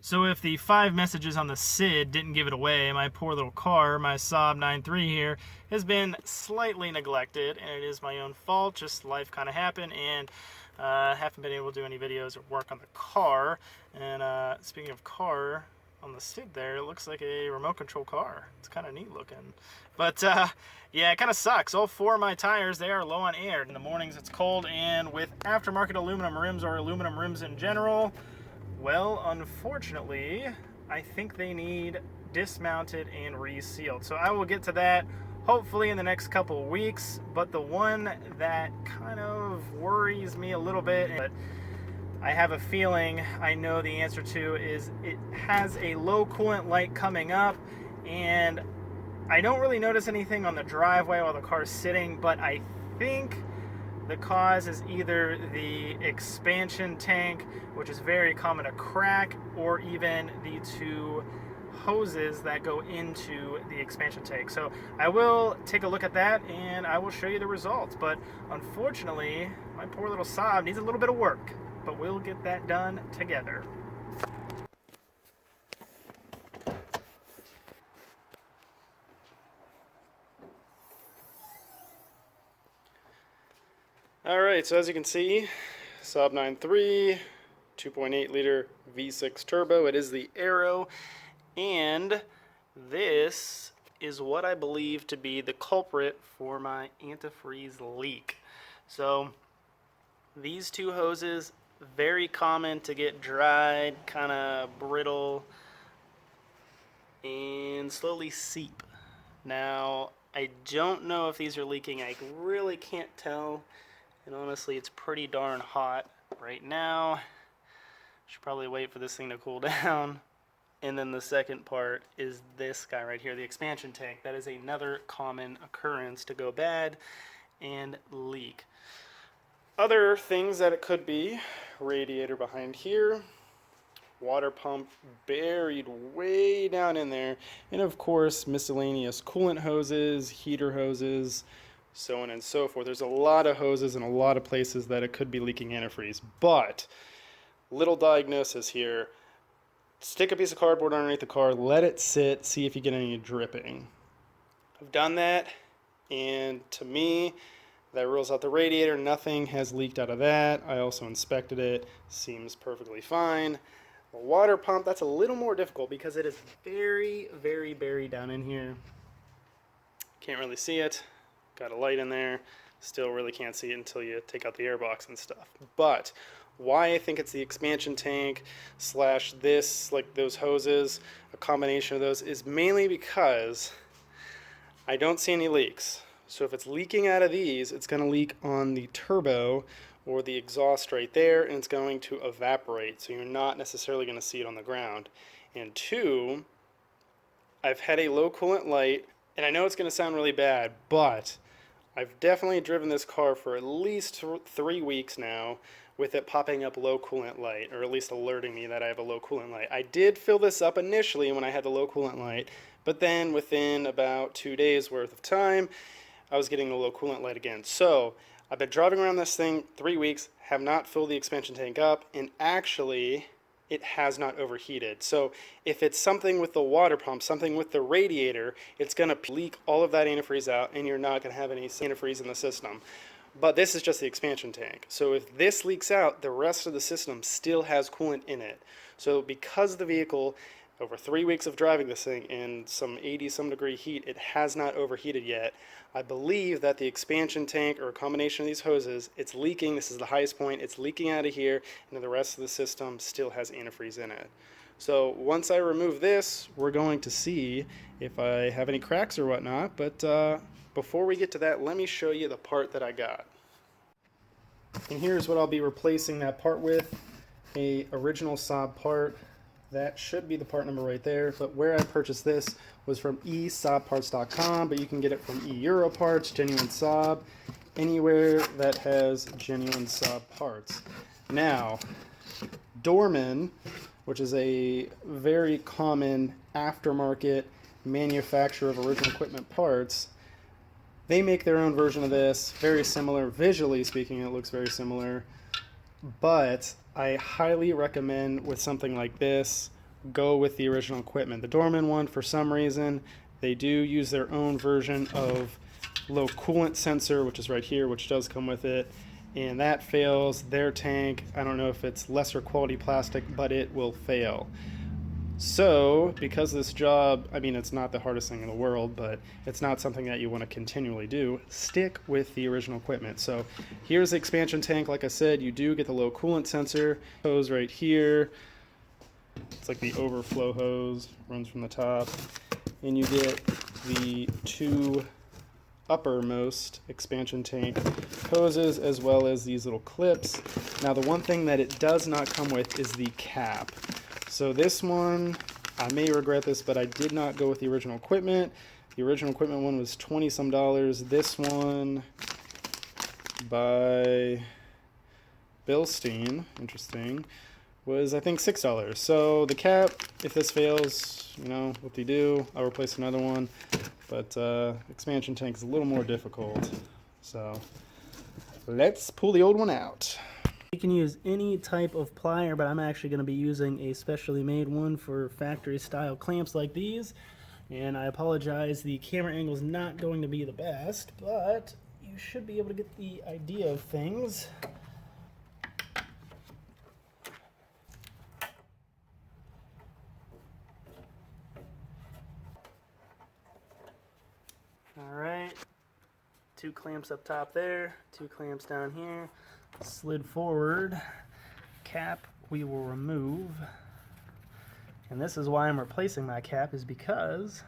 So if the 5 messages on the SID didn't give it away, my poor little car, my Saab 9.3 here, has been slightly neglected, and it is my own fault. Just life kind of happened, and haven't been able to do any videos or work on the car. And speaking of car, on the SID there, it looks like a remote control car. It's kind of neat looking. But yeah, it kind of sucks. All 4 of my tires, they are low on air. In the mornings it's cold, and with aftermarket aluminum rims or aluminum rims in general, well, unfortunately, I think they need dismounted and resealed. So I will get to that hopefully in the next couple weeks. But the one that kind of worries me a little bit, but I have a feeling I know the answer to, is it has a low coolant light coming up, and I don't really notice anything on the driveway while the car's sitting, but I think the cause is either the expansion tank, which is very common to crack, or even the 2 hoses that go into the expansion tank. So I will take a look at that and I will show you the results. But unfortunately, my poor little Saab needs a little bit of work, but we'll get that done together. Alright, so as you can see, Saab 9.3, 2.8 liter V6 turbo. It is the Aero, and this is what I believe to be the culprit for my antifreeze leak. So these 2 hoses, very common to get dried, kind of brittle, and slowly seep. Now, I don't know if these are leaking. I really can't tell. And honestly, it's pretty darn hot right now. Should probably wait for this thing to cool down. And then the second part is this guy right here, the expansion tank. That is another common occurrence to go bad and leak. Other things that it could be: radiator behind here, water pump buried way down in there, and of course miscellaneous coolant hoses, heater hoses, so on and so forth. There's a lot of hoses and a lot of places that it could be leaking antifreeze. But little diagnosis here: stick a piece of cardboard underneath the car, let it sit, see if you get any dripping. I've done that, and to me, that rules out the radiator. Nothing has leaked out of that. I also inspected it, seems perfectly fine. The water pump, that's a little more difficult because it is very, very buried down in here. Can't really see it. Got a light in there. Still really can't see it until you take out the airbox and stuff. But why I think it's the expansion tank slash this, like those hoses, a combination of those, is mainly because I don't see any leaks. So if it's leaking out of these, it's going to leak on the turbo or the exhaust right there, and it's going to evaporate. So you're not necessarily going to see it on the ground. And 2, I've had a low coolant light, and I know it's going to sound really bad, but I've definitely driven this car for at least 3 weeks now with it popping up low coolant light, or at least alerting me that I have a low coolant light. I did fill this up initially when I had the low coolant light, but then within about 2 days worth of time, I was getting the low coolant light again. So I've been driving around this thing 3 weeks, have not filled the expansion tank up, and actually it has not overheated. So if it's something with the water pump, something with the radiator, it's going to leak all of that antifreeze out, and you're not going to have any antifreeze in the system. But this is just the expansion tank. So if this leaks out, the rest of the system still has coolant in it. So because the vehicle, over 3 weeks of driving this thing in some 80-some degree heat, it has not overheated yet, I believe that the expansion tank, or a combination of these hoses, it's leaking. This is the highest point. It's leaking out of here, and the rest of the system still has antifreeze in it. So once I remove this, we're going to see if I have any cracks or whatnot. But before we get to that, let me show you the part that I got. And here's what I'll be replacing that part with: a original Saab part. That should be the part number right there, but where I purchased this was from eSaabparts.com, but you can get it from eEuroparts, Genuine Saab, anywhere that has genuine Saab parts. Now, Dorman, which is a very common aftermarket manufacturer of original equipment parts, they make their own version of this, very similar. Visually speaking, it looks very similar, but I highly recommend with something like this, go with the original equipment. The Dorman one, for some reason, they do use their own version of low coolant sensor, which is right here, which does come with it, and that fails. Their tank, I don't know if it's lesser quality plastic, but it will fail. So, because this job, I mean, it's not the hardest thing in the world, but it's not something that you want to continually do, stick with the original equipment. So, here's the expansion tank. Like I said, you do get the low coolant sensor. Hose right here. It's like the overflow hose, runs from the top. And you get the two uppermost expansion tank hoses, as well as these little clips. Now, the one thing that it does not come with is the cap. So this one, I may regret this, but I did not go with the original equipment. The original equipment one was $20 some. This one by Bilstein, interesting, was I think $6. So the cap, if this fails, you know what they do, I'll replace another one. But expansion tank is a little more difficult. So let's pull the old one out. You can use any type of plier, but I'm actually going to be using a specially made one for factory style clamps like these. And I apologize, the camera angle is not going to be the best, but you should be able to get the idea of things. Alright, 2 clamps up top there, 2 clamps down here. Slid forward, cap we will remove, and this is why I'm replacing my cap, is because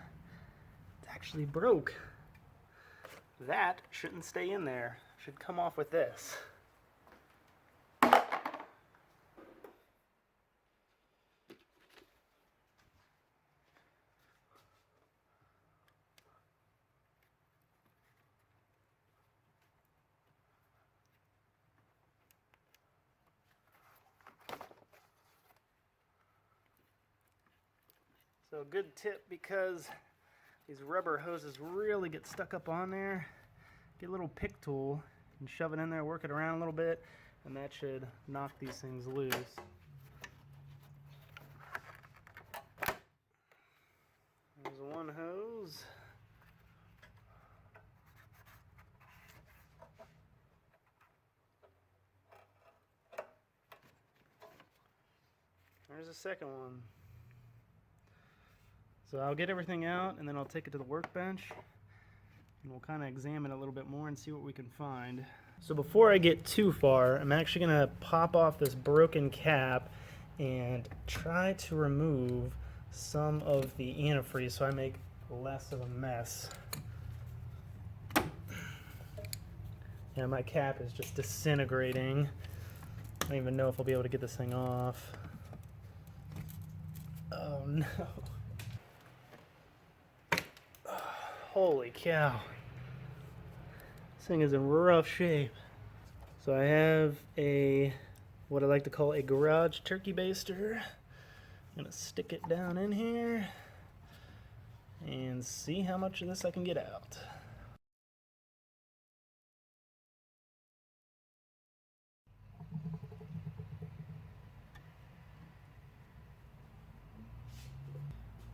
it's actually broke. That shouldn't stay in there, should come off with this. So a good tip, because these rubber hoses really get stuck up on there, get a little pick tool and shove it in there, work it around a little bit, and that should knock these things loose. There's one hose. There's a second one. So I'll get everything out, and then I'll take it to the workbench, and we'll kind of examine it a little bit more and see what we can find. So before I get too far, I'm actually going to pop off this broken cap and try to remove some of the antifreeze so I make less of a mess. Yeah, my cap is just disintegrating. I don't even know if I'll be able to get this thing off. Oh no. Holy cow. This thing is in rough shape. So I have what I like to call a garage turkey baster. I'm going to stick it down in here and see how much of this I can get out.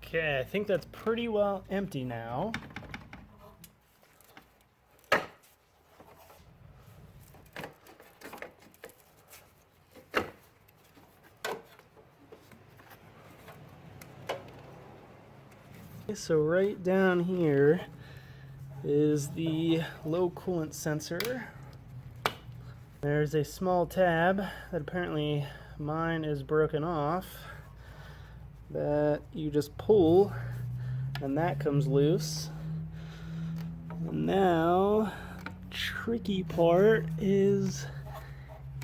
Okay, I think that's pretty well empty now. So right down here is the low coolant sensor. There's a small tab that apparently mine is broken off that you just pull and that comes loose. And now tricky part is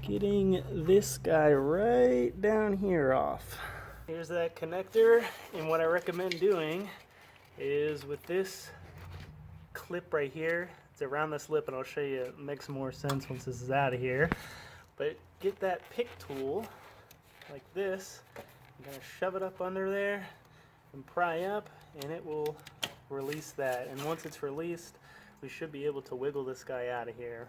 getting this guy right down here off. Here's that connector, and what I recommend doing is with this clip right here, it's around this lip, and I'll show you, it makes more sense once this is out of here, but get that pick tool like this. I'm going to shove it up under there and pry up, and it will release that, and once it's released we should be able to wiggle this guy out of here.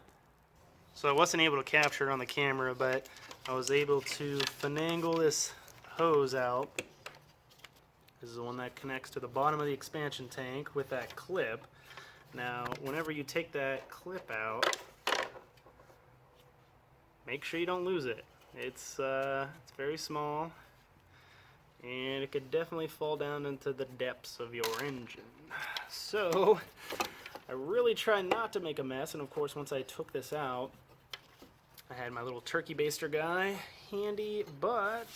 So I wasn't able to capture it on the camera, but I was able to finagle this hose out This is the one that connects to the bottom of the expansion tank with that clip. Now, whenever you take that clip out, make sure you don't lose it. It's very small, and it could definitely fall down into the depths of your engine. So, I really try not to make a mess, and of course once I took this out, I had my little turkey baster guy handy, but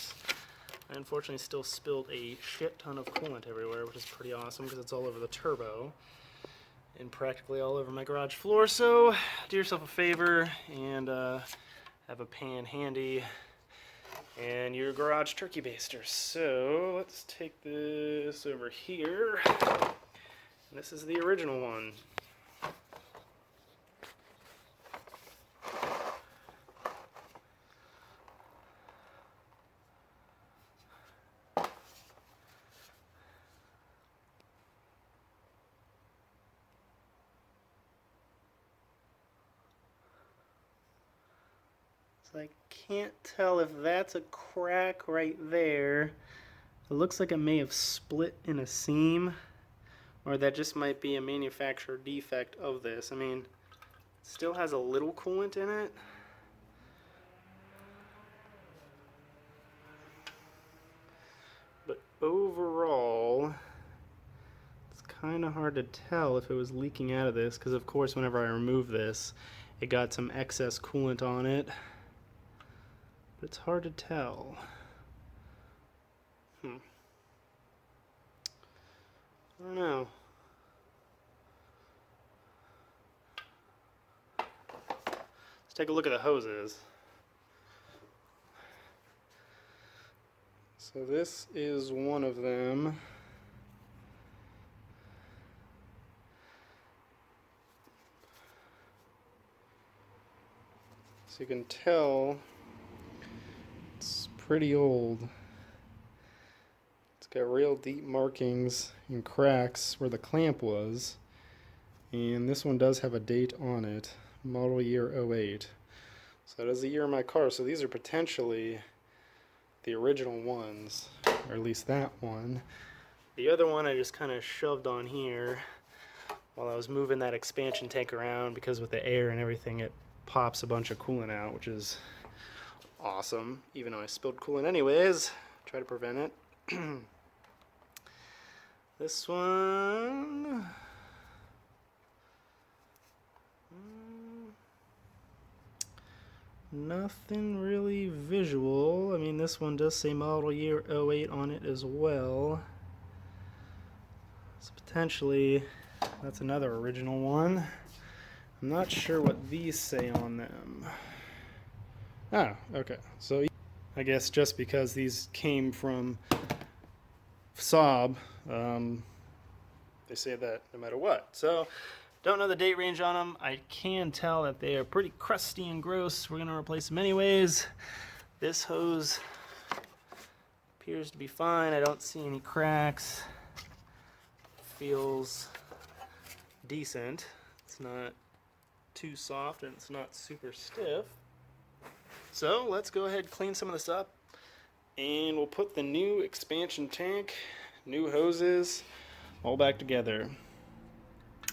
I unfortunately still spilled a shit ton of coolant everywhere, which is pretty awesome because it's all over the turbo and practically all over my garage floor. So do yourself a favor and have a pan handy and your garage turkey baster. So let's take this over here. This is the original one. So I can't tell if that's a crack right there. It looks like it may have split in a seam, or that just might be a manufacturer defect of this. I mean, it still has a little coolant in it. But overall, it's kind of hard to tell if it was leaking out of this, because of course whenever I remove this, it got some excess coolant on it. But it's hard to tell. I don't know. Let's take a look at the hoses. So this is one of them. So you can tell it's pretty old. It's got real deep markings and cracks where the clamp was. And this one does have a date on it, model year 08. So that is the year of my car. So these are potentially the original ones, or at least that one. The other one I just kind of shoved on here while I was moving that expansion tank around, because with the air and everything it pops a bunch of coolant out, which is awesome, even though I spilled coolant anyways. Try to prevent it. This one, nothing really visual. I mean, this one does say model year 08 on it as well. So potentially that's another original one. I'm not sure what these say on them. Ah, okay. So I guess just because these came from Saab, they say that no matter what. So don't know the date range on them. I can tell that they are pretty crusty and gross. We're gonna replace them anyways. This hose appears to be fine. I don't see any cracks. Feels decent. It's not too soft and it's not super stiff. So let's go ahead and clean some of this up, and we'll put the new expansion tank, new hoses, all back together.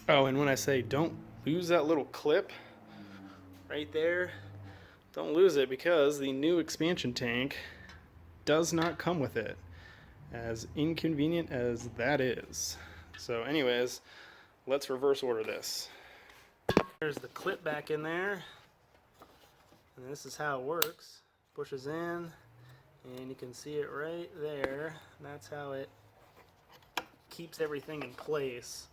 Oh, and when I say don't lose that little clip right there, don't lose it, because the new expansion tank does not come with it, as inconvenient as that is. So anyways, let's reverse order this. There's the clip back in there, and this is how it works. Pushes in, and you can see it right there. That's how it keeps everything in place.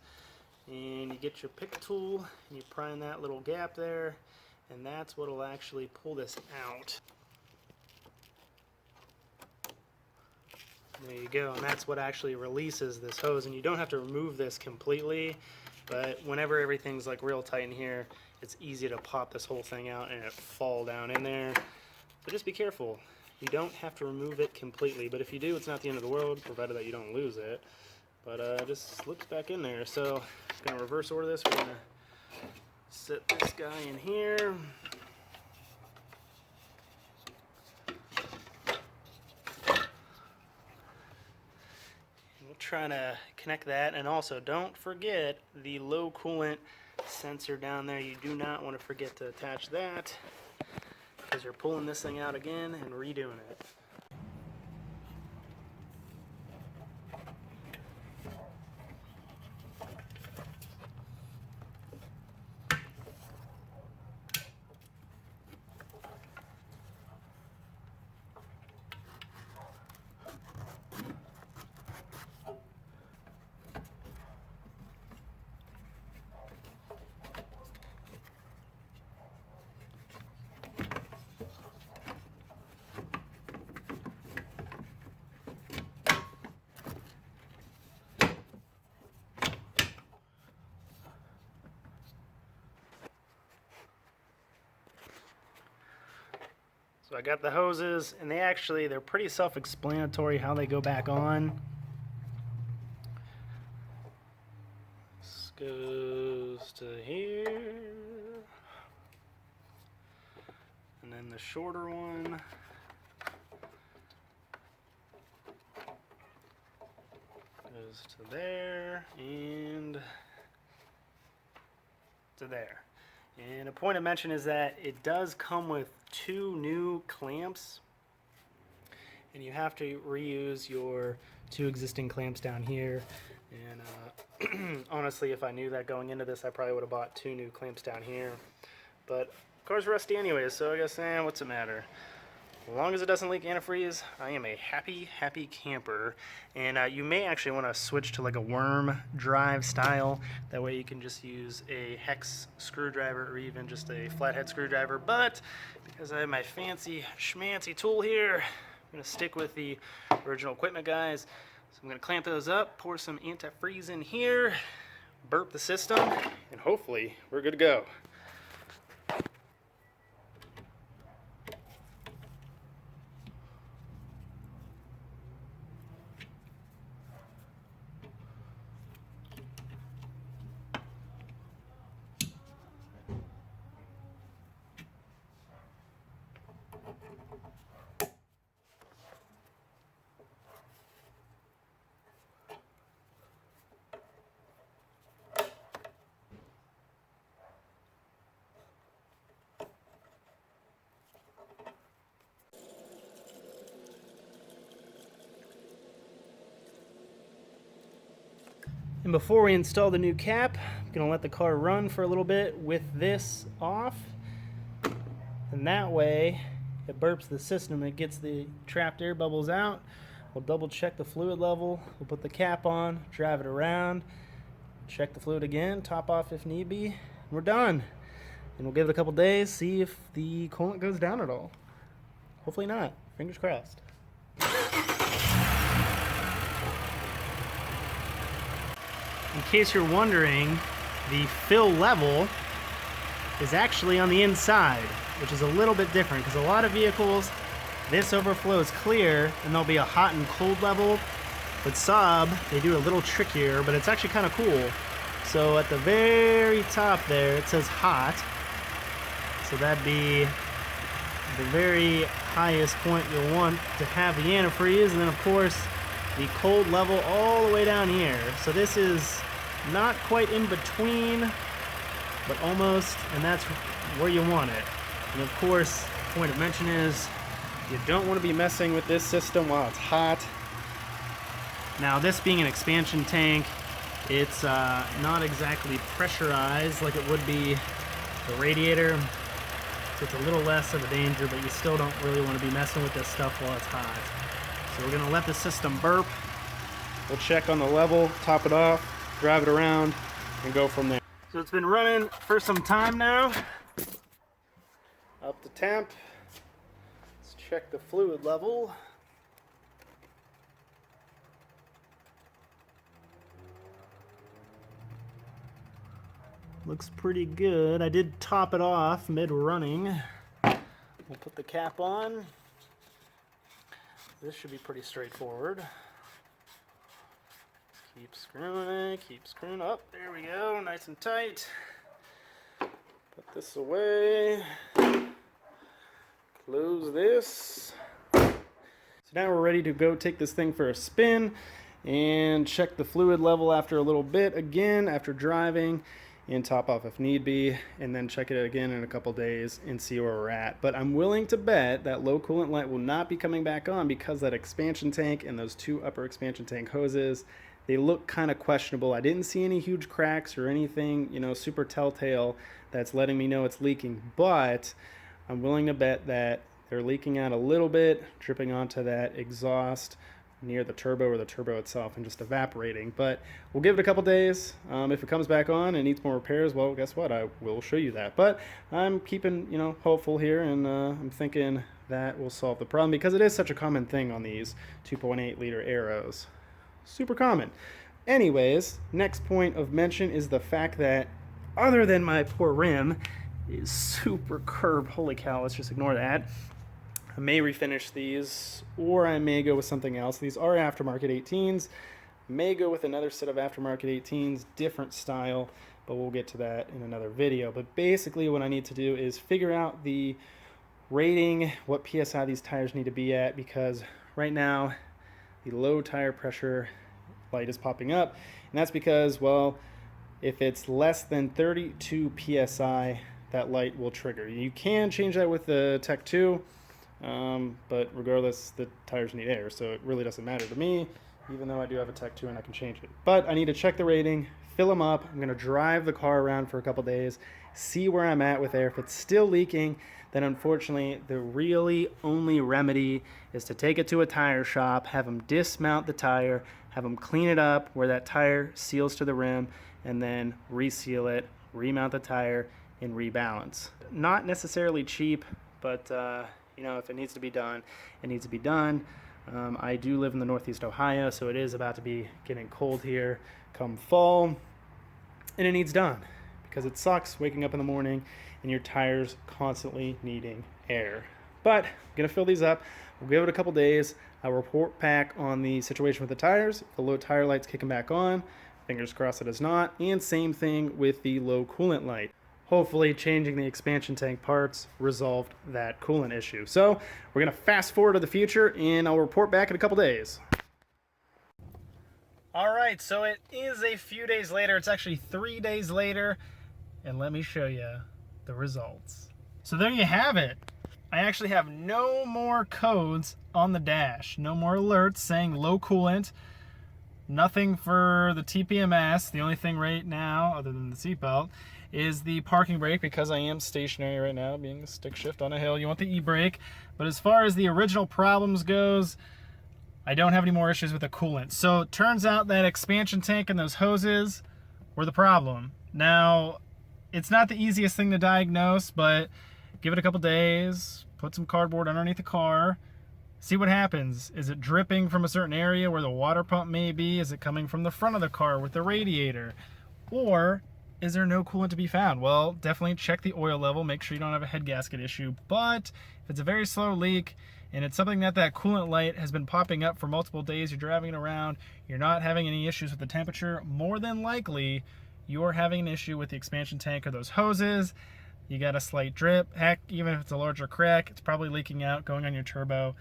And you get your pick tool, and you prime that little gap there, and that's what will actually pull this out. There you go, and that's what actually releases this hose. And you don't have to remove this completely, but whenever everything's like real tight in here, it's easy to pop this whole thing out and it fall down in there. But just be careful. You don't have to remove it completely, but if you do, it's not the end of the world, provided that you don't lose it. But it just slips back in there. So I'm gonna reverse order this. We're gonna set this guy in here. And we'll trying to connect that. And also, don't forget the low coolant sensor down there. You do not want to forget to attach that, because you're pulling this thing out again and redoing it. So I got the hoses, and they're pretty self-explanatory how they go back on. This goes to here. And then the shorter one goes to there and to there. And a point of mention is that it does come with 2 new clamps, and you have to reuse your 2 existing clamps down here. And honestly, if I knew that going into this, I probably would have bought 2 new clamps down here. But car's rusty anyways, so I guess, what's the matter? As long as it doesn't leak antifreeze, I am a happy camper. And you may actually want to switch to like a worm drive style. That way you can just use a hex screwdriver or even just a flathead screwdriver. But because I have my fancy schmancy tool here, I'm going to stick with the original equipment, guys. So I'm going to clamp those up, pour some antifreeze in here, burp the system, and hopefully we're good to go. And before we install the new cap, I'm going to let the car run for a little bit with this off. And that way, it burps the system. It gets the trapped air bubbles out. We'll double check the fluid level. We'll put the cap on, drive it around, check the fluid again, top off if need be, and we're done. And we'll give it a couple days, see if the coolant goes down at all. Hopefully not. Fingers crossed. In case you're wondering, the fill level is actually on the inside, which is a little bit different because a lot of vehicles, this overflow is clear and there'll be a hot and cold level. With Saab, they do a little trickier, but it's actually kind of cool. So at the very top there, it says hot. So that'd be the very highest point you'll want to have the antifreeze, and then of course the cold level all the way down here. So this is not quite in between, but almost, and that's where you want it. And of course, point of mention is you don't want to be messing with this system while it's hot. Now this being an expansion tank, it's not exactly pressurized like it would be the radiator, so it's a little less of a danger, but you still don't really want to be messing with this stuff while it's hot. So we're going to let the system burp. We'll check on the level, top it off, drive it around, and go from there. So it's been running for some time now. Up to temp. Let's check the fluid level. Looks pretty good. I did top it off mid-running. We'll put the cap on. This should be pretty straightforward. Keep screwing it, keep screwing up. There we go, nice and tight. Put this away. Close this. So now we're ready to go take this thing for a spin. and check the fluid level after a little bit again after driving, and top off if need be, and then check it again in a couple days and see where we're at. But I'm willing to bet that low coolant light will not be coming back on because that expansion tank and those two upper expansion tank hoses, they look kind of questionable. I didn't see any huge cracks or anything, you know, super telltale that's letting me know it's leaking, but I'm willing to bet that they're leaking out a little bit, dripping onto that exhaust near the turbo or the turbo itself and just evaporating. But we'll give it a couple days. If it comes back on and needs more repairs, well, guess what? I will show you that. But I'm keeping, you know, hopeful here, and I'm thinking that will solve the problem because it is such a common thing on these 2.8 liter Aeros. Super common. Anyways, next point of mention is the fact that other than my poor rim is super curved. Holy cow, let's just ignore that. I may refinish these, or I may go with something else. These are aftermarket 18s. May go with another set of aftermarket 18s, different style, but we'll get to that in another video. But basically what I need to do is figure out the rating, what PSI these tires need to be at, because right now the low tire pressure light is popping up, and that's because, well, if it's less than 32 PSI, that light will trigger. You can change that with the Tech 2, but regardless, the tires need air, so it really doesn't matter to me, even though I do have a Tech 2 and I can change it. But I need to check the rating, fill them up. I'm going to drive the car around for a couple days, see where I'm at with air. If it's still leaking, then unfortunately the really only remedy is to take it to a tire shop, have them dismount the tire, have them clean it up where that tire seals to the rim, and then reseal it, remount the tire, and rebalance. Not necessarily cheap, but you know, if it needs to be done, it needs to be done. I do live in the Northeast Ohio, so it is about to be getting cold here come fall, and it needs done because it sucks waking up in the morning and your tires constantly needing air. But I'm gonna fill these up. We'll give it a couple days. I'll report back on the situation with the tires. If the low tire light's kicking back on, fingers crossed it does not, and same thing with the low coolant light. Hopefully changing the expansion tank parts resolved that coolant issue. So we're gonna fast forward to the future and I'll report back in a couple days. All right, so it is a few days later. It's actually 3 days later, and let me show you the results. So there you have it. I actually have no more codes on the dash. No more alerts saying low coolant. Nothing for the TPMS. The only thing right now, other than the seatbelt, is the parking brake, because I am stationary right now, being a stick shift on a hill. You want the e-brake. But as far as the original problems goes, I don't have any more issues with the coolant. So it turns out that expansion tank and those hoses were the problem. Now, it's not the easiest thing to diagnose, but give it a couple days, put some cardboard underneath the car, see what happens. Is it dripping from a certain area where the water pump may be? Is it coming from the front of the car with the radiator? Or is there no coolant to be found? Well, definitely check the oil level, make sure you don't have a head gasket issue. But if it's a very slow leak and it's something that coolant light has been popping up for multiple days, you're driving it around, you're not having any issues with the temperature, more than likely you're having an issue with the expansion tank or those hoses. You got a slight drip. Heck, even if it's a larger crack, it's probably leaking out, going on your turbo,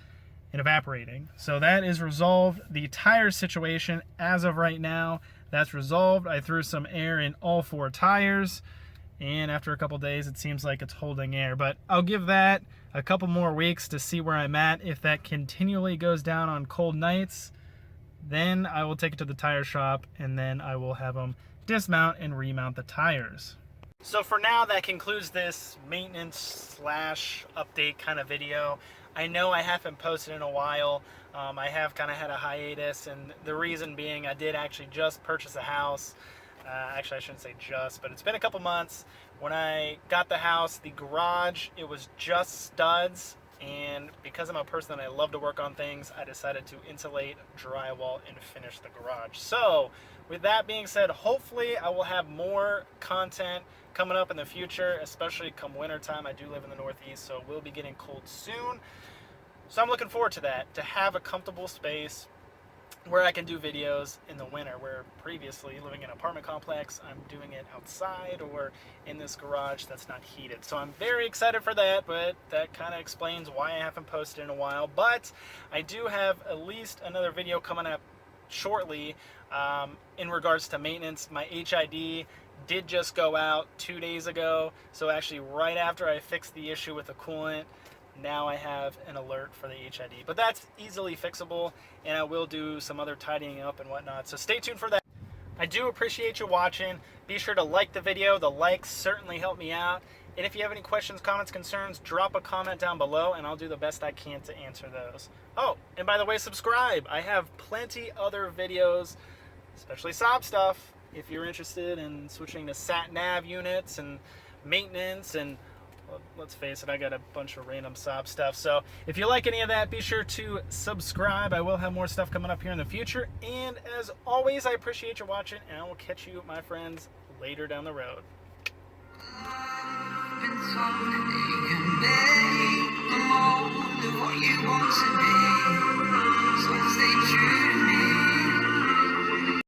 and evaporating. So that is resolved. The tire situation, as of right now, that's resolved. I threw some air in all 4 tires, and after a couple days, it seems like it's holding air. But I'll give that a couple more weeks to see where I'm at. If that continually goes down on cold nights, then I will take it to the tire shop, and then I will have them dismount and remount the tires. So for now, that concludes this maintenance / update kind of video. I know I haven't posted in a while. I have kind of had a hiatus, and the reason being I did actually just purchase a house. Actually, I shouldn't say just, but it's been a couple months. When I got the house, the garage, it was just studs, and because I'm a person that I love to work on things, I decided to insulate, drywall, and finish the garage. So with that being said, hopefully I will have more content coming up in the future, especially come winter time. I do live in the Northeast, so it will be getting cold soon. So I'm looking forward to that, to have a comfortable space where I can do videos in the winter, where previously living in an apartment complex, I'm doing it outside or in this garage that's not heated. So I'm very excited for that, but that kind of explains why I haven't posted in a while. But I do have at least another video coming up shortly in regards to maintenance. My HID did just go out 2 days ago, so actually right after I fixed the issue with the coolant, now I have an alert for the HID. But that's easily fixable, and I will do some other tidying up and whatnot, so stay tuned for that. I do appreciate you watching. Be sure to like the video. The likes certainly help me out. And if you have any questions, comments, concerns, drop a comment down below and I'll do the best I can to answer those. Oh, and by the way, subscribe. I have plenty other videos, especially Saab stuff, if you're interested in switching to sat-nav units and maintenance and, well, let's face it, I got a bunch of random Saab stuff. So if you like any of that, be sure to subscribe. I will have more stuff coming up here in the future. And as always, I appreciate you watching, and I will catch you, my friends, later down the road. Been told that they can be the mold of what you want to be. So stay